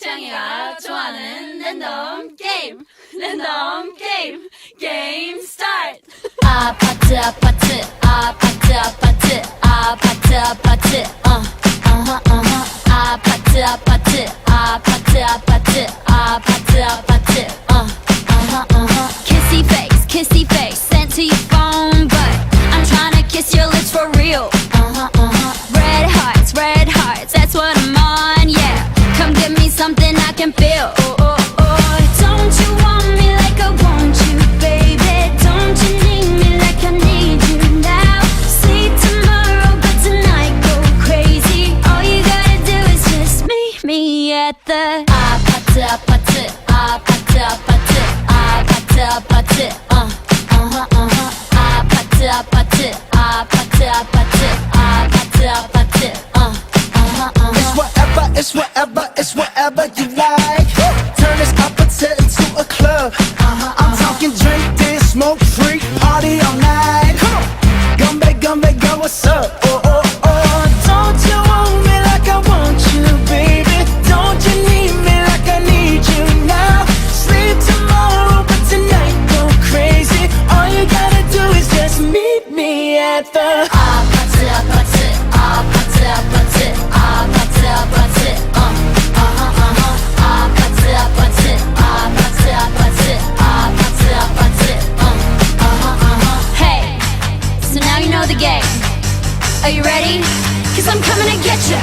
창이가 좋아하는 랜덤 게임 게임 스타트. 아파트 아파트 아파트 아파트 아파트 아파트 아파트 아파트 아파트 아파트 아파트 아파트 kissy face sent to your phone but I'm trying to kiss your lips for real. Red hearts, that's what I'm on, yeah. Come give me something I can feel. Don't you want me like I want you, baby? Don't you need me like I need you now? Sleep tomorrow, but tonight go crazy. All you gotta do is just meet me at the 아파트 아파트 아파트 아파트 아파트 아파트 아파트 아파트 아파트 아파트 아파트 It's whatever you like. Turn this opposite into a club. I'm talking drink, dance, smoke, freak, party all night. Come back, girl, what's up? Don't you want me like I want you, baby? Don't you need me like I need you now? Sleep tomorrow, but tonight go crazy. All you gotta do is just meet me at the 아파트 아파트 아파트 아파트 아파트 아파트 아파트 아파트 아파트 아파트 아파트 Hey, so now you know the game. Are you ready? 'Cause I'm coming to get you.